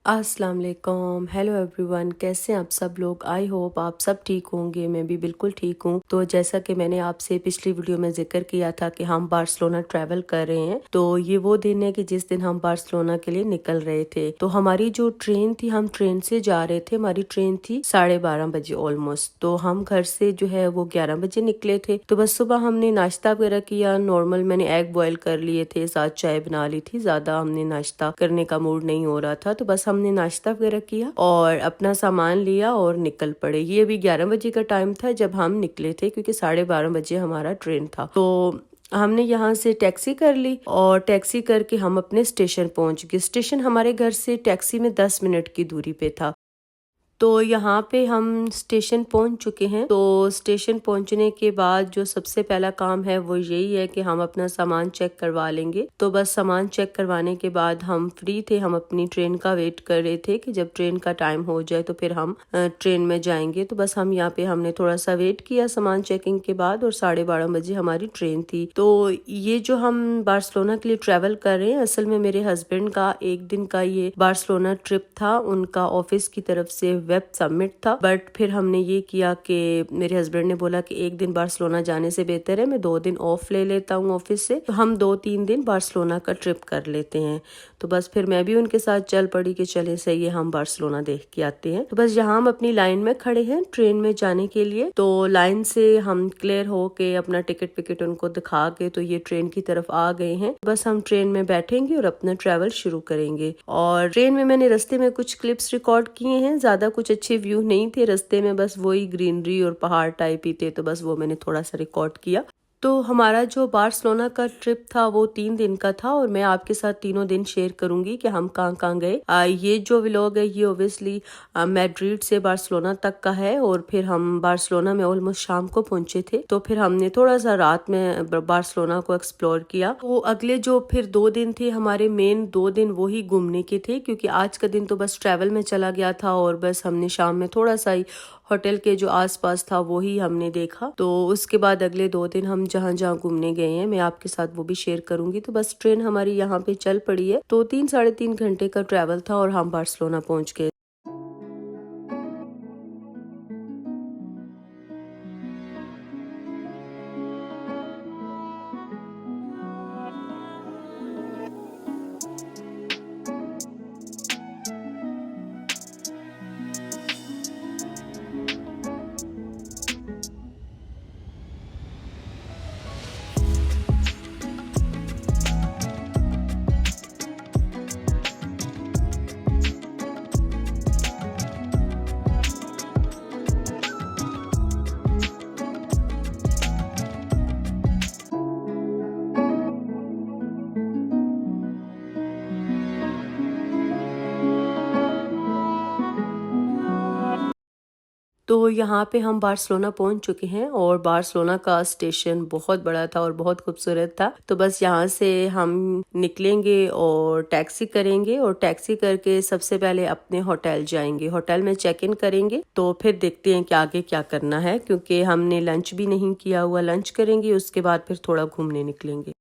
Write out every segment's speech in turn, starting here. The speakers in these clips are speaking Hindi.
अस्सलाम वालेकुम, हेलो एवरीवन, कैसे हैं आप सब लोग। आई होप आप सब ठीक होंगे। मैं भी बिल्कुल ठीक हूँ। तो जैसा कि मैंने आपसे पिछली वीडियो में जिक्र किया था कि हम बार्सिलोना ट्रैवल कर रहे हैं, तो ये वो दिन है कि जिस दिन हम बार्सिलोना के लिए निकल रहे थे। तो हमारी जो ट्रेन थी, हम ट्रेन से जा रहे थे। हमारी ट्रेन थी 12:30 बजे ऑलमोस्ट। तो हम घर से जो है वो 11 बजे निकले थे। तो बस सुबह हमने नाश्ता वगैरह किया। नॉर्मल मैंने एग बॉयल कर लिए थे, साथ चाय बना ली थी। ज्यादा हमने नाश्ता करने का मूड नहीं हो रहा था, तो बस हमने नाश्ता वगैरह किया और अपना सामान लिया और निकल पड़े। ये अभी 11 बजे का टाइम था जब हम निकले थे, क्योंकि 12:30 बजे हमारा ट्रेन था। तो हमने यहाँ से टैक्सी कर ली और टैक्सी करके हम अपने स्टेशन पहुंच गए। स्टेशन हमारे घर से टैक्सी में 10 मिनट की दूरी पे था। तो यहाँ पे हम स्टेशन पहुंच चुके हैं। तो स्टेशन पहुंचने के बाद जो सबसे पहला काम है वो यही है कि हम अपना सामान चेक करवा लेंगे। तो बस सामान चेक करवाने के बाद हम फ्री थे। हम अपनी ट्रेन का वेट कर रहे थे कि जब ट्रेन का टाइम हो जाए तो फिर हम ट्रेन में जाएंगे। तो बस हम यहाँ पे हमने थोड़ा सा वेट किया सामान चेकिंग के बाद, और 12:30 बजे हमारी ट्रेन थी। तो ये जो हम बार्सिलोना के लिए ट्रेवल कर रहे हैं, असल में मेरे हस्बैंड का एक दिन का ये बार्सिलोना ट्रिप था। उनका ऑफिस की तरफ से वेब सबमिट था, बट फिर हमने ये किया कि मेरे हस्बैंड ने बोला कि एक दिन बार्सिलोना जाने से बेहतर है मैं 2 दिन ऑफ ले लेता हूँ ऑफिस से, तो हम 2-3 दिन बार्सिलोना का ट्रिप कर लेते हैं। तो बस फिर मैं भी उनके साथ चल पड़ी कि चले सही है, हम बार्सिलोना देख के आते हैं। तो बस यहाँ हम अपनी लाइन में खड़े हैं ट्रेन में जाने के लिए। तो लाइन से हम क्लियर हो के अपना टिकट विकेट उनको दिखा के तो ये ट्रेन की तरफ आ गए हैं। बस हम ट्रेन में बैठेंगे और अपना ट्रेवल शुरू करेंगे। और ट्रेन में मैंने रास्ते में कुछ क्लिप्स रिकॉर्ड किए हैं। ज्यादा कुछ अच्छे व्यू नहीं थे रास्ते में, बस वही ग्रीनरी और पहाड़ टाइप ही थे, तो बस वो मैंने थोड़ा सा रिकॉर्ड किया। तो हमारा जो बार्सिलोना का ट्रिप था वो 3 दिन का था, और मैं आपके साथ तीनों दिन शेयर करूंगी कि हम कहाँ कहाँ गए। ये जो व्लॉग है ये ओब्वियसली मैड्रिड से बार्सिलोना तक का है, और फिर हम बार्सिलोना में ऑलमोस्ट शाम को पहुंचे थे। तो फिर हमने थोड़ा सा रात में बार्सिलोना को एक्सप्लोर किया। तो अगले जो फिर 2 दिन थे हमारे, मेन 2 दिन वही घूमने के थे, क्योंकि आज का दिन तो बस ट्रैवल में चला गया था, और बस हमने शाम में थोड़ा सा ही होटल के जो आसपास था वो ही हमने देखा। तो उसके बाद अगले 2 दिन हम जहाँ जहाँ घूमने गए हैं मैं आपके साथ वो भी शेयर करूंगी। तो बस ट्रेन हमारी यहाँ पे चल पड़ी है। तो 3-3.5 घंटे का ट्रैवल था और हम बार्सिलोना पहुंच गए। तो यहाँ पे हम बार्सिलोना पहुंच चुके हैं, और बार्सिलोना का स्टेशन बहुत बड़ा था और बहुत खूबसूरत था। तो बस यहाँ से हम निकलेंगे और टैक्सी करेंगे, और टैक्सी करके सबसे पहले अपने होटल जाएंगे। होटल में चेक इन करेंगे, तो फिर देखते हैं कि आगे क्या करना है, क्योंकि हमने लंच भी नहीं किया हुआ। लंच करेंगे, उसके बाद फिर थोड़ा घूमने निकलेंगे।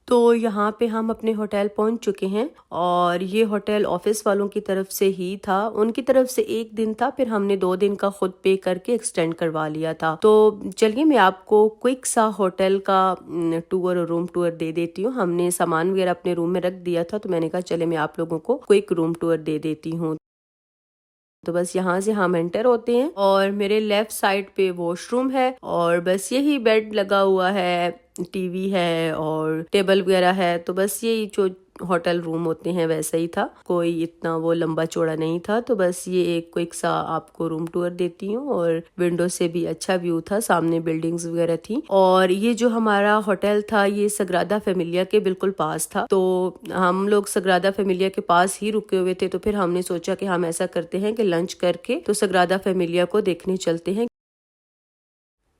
तो यहाँ पे हम अपने होटल पहुंच चुके हैं, और ये होटल ऑफिस वालों की तरफ से ही था। उनकी तरफ से एक दिन था, फिर हमने 2 दिन का खुद पे करके एक्सटेंड करवा लिया था। तो चलिए मैं आपको क्विक सा होटल का टूर और रूम टूर दे देती हूँ। हमने सामान वगैरह अपने रूम में रख दिया था, तो मैंने कहा चले मैं आप लोगों को क्विक रूम टूर दे देती हूँ। तो बस यहाँ से हम एंटर होते हैं, और मेरे लेफ्ट साइड पे वॉशरूम है, और बस यही बेड लगा हुआ है, टीवी है और टेबल वगैरह है। तो बस यही जो होटल रूम होते हैं वैसा ही था, कोई इतना वो लंबा चौड़ा नहीं था। तो बस ये एक क्विक सा आपको रूम टूर देती हूँ। और विंडो से भी अच्छा व्यू था, सामने बिल्डिंग्स वगैरह थी। और ये जो हमारा होटल था ये सग्रादा फैमिलिया के बिल्कुल पास था, तो हम लोग सग्रादा फैमिलिया के पास ही रुके हुए थे। तो फिर हमने सोचा कि हम ऐसा करते हैं कि लंच करके तो सग्रादा फैमिलिया को देखने चलते हैं।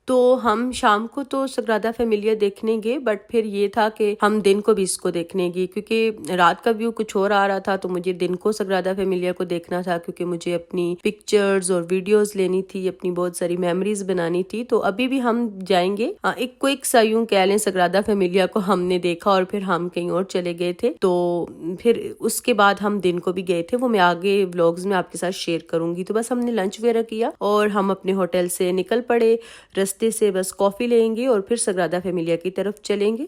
तो हम शाम को तो सग्रादा फैमिलिया देखने गए, बट फिर ये था कि हम दिन को भी इसको देखने गए, क्योंकि रात का व्यू कुछ और आ रहा था। तो मुझे दिन को सग्रादा फैमिलिया को देखना था, क्योंकि मुझे अपनी पिक्चर्स और वीडियोस लेनी थी, अपनी बहुत सारी मेमोरीज बनानी थी। तो अभी भी हम जाएंगे। एक क्विक सा यूं कह लें, सग्रादा फैमिलिया को हमने देखा और फिर हम कहीं और चले गए थे। तो फिर उसके बाद हम दिन को भी गए थे, वो मैं आगे व्लॉग्स में आपके साथ शेयर करूंगी। तो बस हमने लंच वगैरह किया और हम अपने होटल से निकल पड़े। रास्ते से बस कॉफी लेंगे और फिर सग्रादा फैमिलिया की तरफ चलेंगे।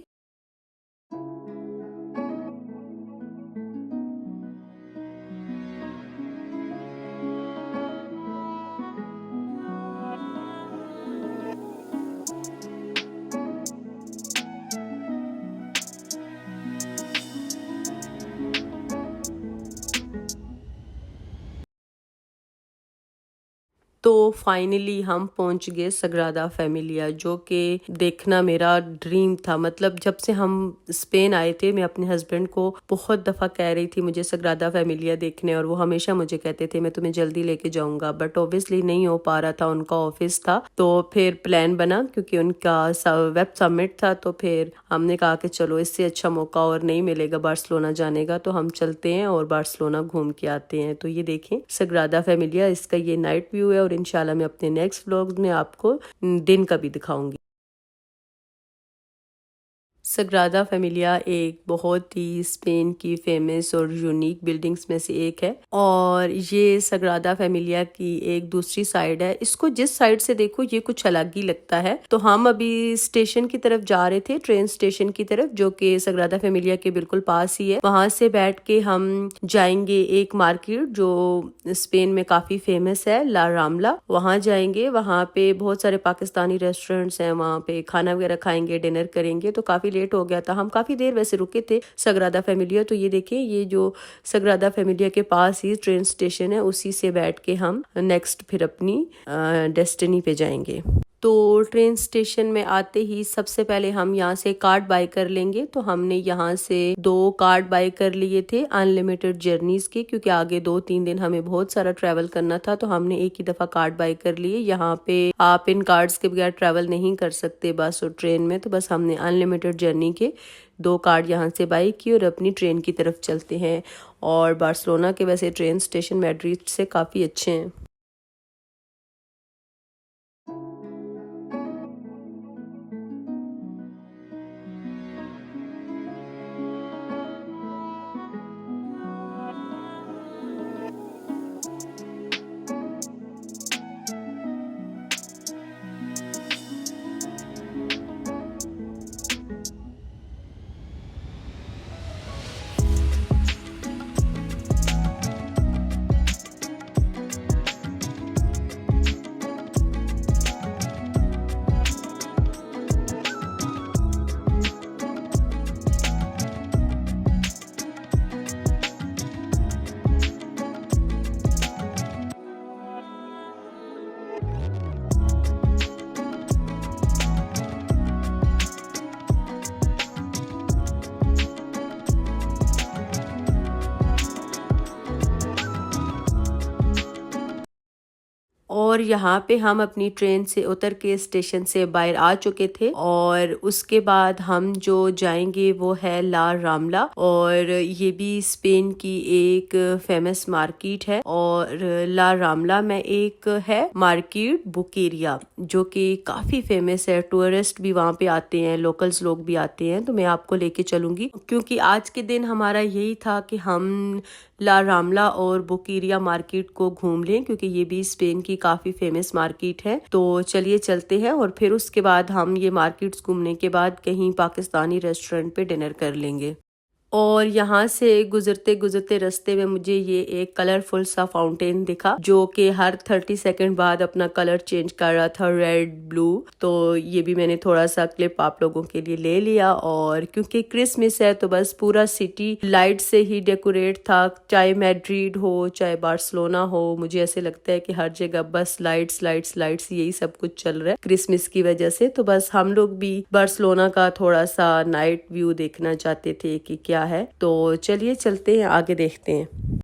तो फाइनली हम पहुंच गए सग्रादा फैमिलिया, जो कि देखना मेरा ड्रीम था। मतलब जब से हम स्पेन आए थे, मैं अपने हस्बैंड को बहुत दफ़ा कह रही थी मुझे सग्रादा फैमिलिया देखने, और वो हमेशा मुझे कहते थे मैं तुम्हें जल्दी लेके जाऊंगा, बट ऑब्वियसली नहीं हो पा रहा था, उनका ऑफिस था। तो फिर प्लान बना, क्योंकि उनका वेब समिट था। तो फिर हमने कहा कि चलो इससे अच्छा मौका और नहीं मिलेगा बार्सिलोना जाने का, तो हम चलते हैं और बार्सिलोना घूम के आते हैं। तो ये देखें सग्रादा फैमिलिया, इसका ये नाइट व्यू है। और इंशाल्लाह मैं अपने नेक्स्ट व्लॉग्स में आपको दिन का भी दिखाऊंगी। सग्रादा फैमिलिया एक बहुत ही स्पेन की फेमस और यूनिक बिल्डिंग्स में से एक है। और ये सग्रादा फैमिलिया की एक दूसरी साइड है। इसको जिस साइड से देखो ये कुछ अलग ही लगता है। तो हम अभी स्टेशन की तरफ जा रहे थे, ट्रेन स्टेशन की तरफ, जो कि सग्रादा फैमिलिया के बिल्कुल पास ही है। वहां से बैठ के हम जाएंगे एक मार्केट जो स्पेन में काफी फेमस है, ला रामला। वहां जाएंगे, वहां पे बहुत सारे पाकिस्तानी रेस्टोरेंट्स हैं, वहां पे खाना वगैरह खाएंगे, डिनर करेंगे। तो काफी लेट हो गया था, हम काफी देर वैसे रुके थे सग्रादा फैमिलिया। तो ये देखिए, ये जो सग्रादा फैमिलिया के पास ही ट्रेन स्टेशन है, उसी से बैठ के हम नेक्स्ट फिर अपनी डेस्टिनी पे जाएंगे। तो ट्रेन स्टेशन में आते ही सबसे पहले हम यहाँ से कार्ड बाय कर लेंगे। तो हमने यहाँ से 2 कार्ड बाय कर लिए थे अनलिमिटेड जर्नीज के, क्योंकि आगे 2-3 दिन हमें बहुत सारा ट्रैवल करना था। तो हमने एक ही दफा कार्ड बाय कर लिए। यहाँ पे आप इन कार्ड्स के बगैर ट्रैवल नहीं कर सकते बस और ट्रेन में। तो बस हमने अनलिमिटेड जर्नी के 2 कार्ड यहाँ से बाय किए और अपनी ट्रेन की तरफ चलते हैं। और बार्सिलोना के वैसे ट्रेन स्टेशन मैड्रिड से काफी अच्छे हैं। और यहाँ पे हम अपनी ट्रेन से उतर के स्टेशन से बाहर आ चुके थे। और उसके बाद हम जो जाएंगे वो है ला रामला। और ये भी स्पेन की एक फेमस मार्केट है। और ला रामला में एक है मार्केट बुकेरिया, जो कि काफी फेमस है। टूरिस्ट भी वहाँ पे आते हैं, लोकल्स लोग भी आते हैं। तो मैं आपको लेके चलूंगी, क्योंकि आज के दिन हमारा यही था कि हम ला रामला और बुकेरिया मार्केट को घूम लें, क्योंकि ये भी स्पेन की काफी फेमस मार्केट है। तो चलिए चलते हैं, और फिर उसके बाद हम ये मार्केट्स घूमने के बाद कहीं पाकिस्तानी रेस्टोरेंट पे डिनर कर लेंगे। और यहाँ से गुजरते गुजरते रास्ते में मुझे ये एक कलरफुल सा फाउंटेन दिखा जो कि हर 30 सेकंड बाद अपना कलर चेंज कर रहा था, रेड ब्लू। तो ये भी मैंने थोड़ा सा क्लिप आप लोगों के लिए ले लिया। और क्योंकि क्रिसमस है तो बस पूरा सिटी लाइट से ही डेकोरेट था, चाहे मैड्रिड हो चाहे बार्सिलोना हो। मुझे ऐसे लगता है कि हर जगह बस लाइट्स लाइट्स लाइट्स यही सब कुछ चल रहा है क्रिसमस की वजह से। तो बस हम लोग भी बार्सिलोना का थोड़ा सा नाइट व्यू देखना चाहते थे कि क्या है। तो चलिए चलते हैं, आगे देखते हैं।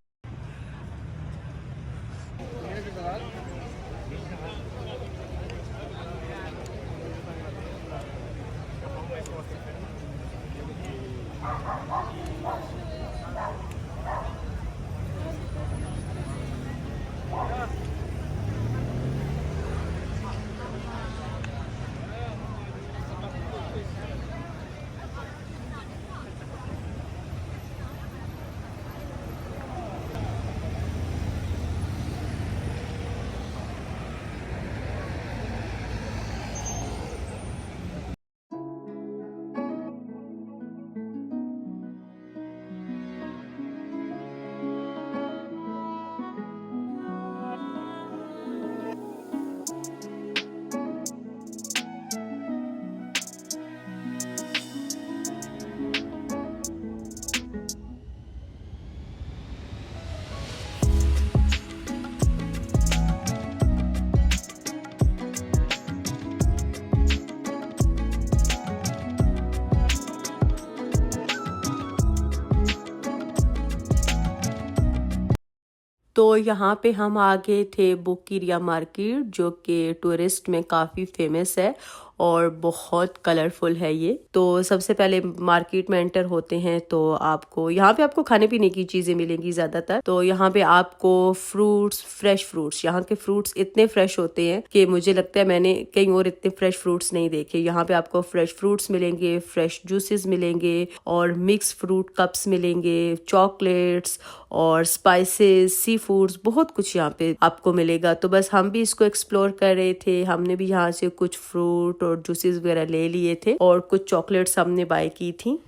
तो यहाँ पे हम आ गए थे बुकीरिया मार्केट, जो कि टूरिस्ट में काफ़ी फेमस है और बहुत कलरफुल है ये। तो सबसे पहले मार्केट में एंटर होते हैं तो आपको यहाँ पे आपको खाने पीने की चीज़ें मिलेंगी ज़्यादातर। तो यहाँ पे आपको फ्रूट्स, फ्रेश फ्रूट्स, यहाँ के फ्रूट्स इतने फ्रेश होते हैं कि मुझे लगता है मैंने कहीं और इतने फ्रेश फ्रूट्स नहीं देखे। यहाँ पे आपको फ्रेश फ्रूट्स मिलेंगे, फ्रेश जूसेस मिलेंगे और मिक्स फ्रूट कप्स मिलेंगे, चॉकलेट्स और स्पाइसेस, सी फूड्स, बहुत कुछ यहाँ पे आपको मिलेगा। तो बस हम भी इसको एक्सप्लोर कर रहे थे। हमने भी यहाँ से कुछ फ्रूट और जूसेस वगैरह ले लिए थे और कुछ चॉकलेट्स हमने बाय की थी।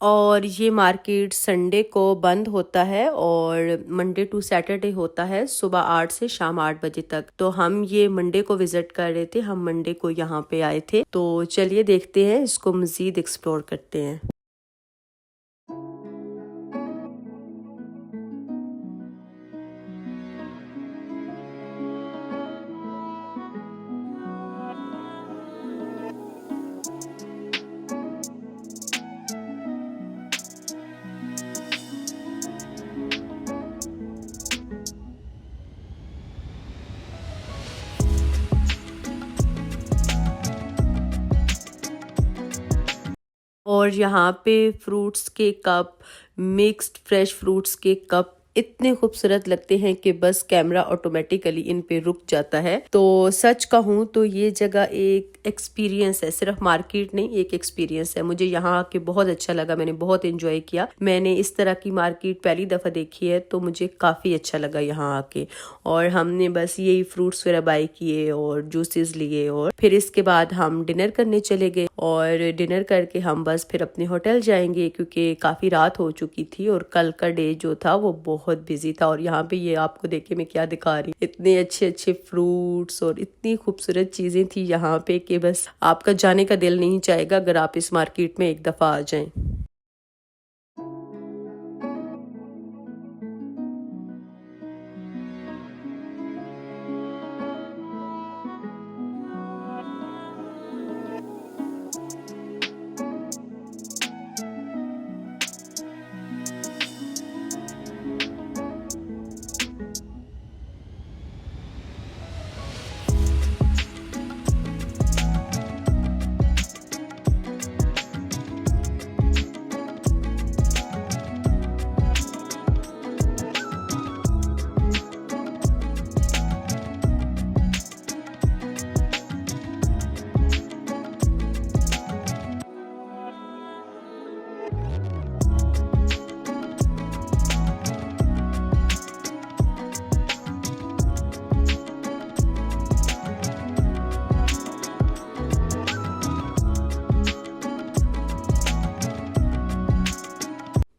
और ये मार्केट संडे को बंद होता है और मंडे टू सैटरडे होता है सुबह 8 से शाम 8 बजे तक। तो हम ये मंडे को विजिट कर रहे थे, हम मंडे को यहाँ पे आए थे। तो चलिए देखते हैं, इसको मजीद एक्सप्लोर करते हैं। और यहाँ पे फ्रूट्स के कप, मिक्स्ड फ्रेश फ्रूट्स के कप इतने खूबसूरत लगते हैं कि बस कैमरा ऑटोमेटिकली इन पे रुक जाता है। तो सच कहूँ तो ये जगह एक एक्सपीरियंस है, सिर्फ मार्केट नहीं, एक एक्सपीरियंस है। मुझे यहाँ आके बहुत अच्छा लगा, मैंने बहुत एंजॉय किया। मैंने इस तरह की मार्केट पहली दफ़ा देखी है तो मुझे काफ़ी अच्छा लगा यहाँ आके। और हमने बस यही फ्रूट्स वगैरह बाय किए और जूसेस लिए और फिर इसके बाद हम डिनर करने चले गए। और डिनर करके हम बस फिर अपने होटल जाएंगे क्योंकि काफ़ी रात हो चुकी थी और कल का डे जो था वो बहुत बिजी था। और यहाँ पे ये आपको देखिए मैं क्या दिखा रही हूँ, इतने अच्छे अच्छे फ्रूट्स और इतनी खूबसूरत चीजें थी यहाँ पे कि बस आपका जाने का दिल नहीं चाहेगा अगर आप इस मार्केट में एक दफा आ जाएं।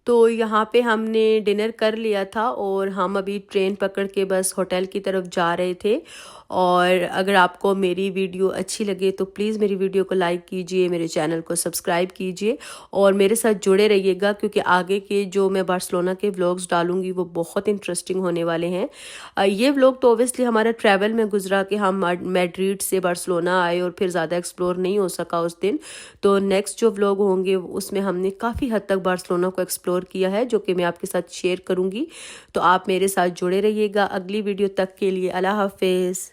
तो यहाँ पे हमने डिनर कर लिया था और हम अभी ट्रेन पकड़ के बस होटल की तरफ जा रहे थे। और अगर आपको मेरी वीडियो अच्छी लगे तो प्लीज़ मेरी वीडियो को लाइक कीजिए, मेरे चैनल को सब्सक्राइब कीजिए और मेरे साथ जुड़े रहिएगा, क्योंकि आगे के जो मैं बार्सिलोना के व्लॉग्स डालूंगी वो बहुत इंटरेस्टिंग होने वाले हैं। ये व्लॉग तो ओबियसली हमारा ट्रैवल में गुजरा कि हम मैड्रिड से बार्सिलोना आए और फिर ज़्यादा एक्सप्लोर नहीं हो सका उस दिन। तो नेक्स्ट जो व्लॉग होंगे उसमें हमने काफ़ी हद तक बार्सिलोना को एक्सप्लोर किया है, जो कि मैं आपके साथ शेयर करूंगी। तो आप मेरे साथ जुड़े रहिएगा। अगली वीडियो तक के लिए अल्लाह हाफिज़।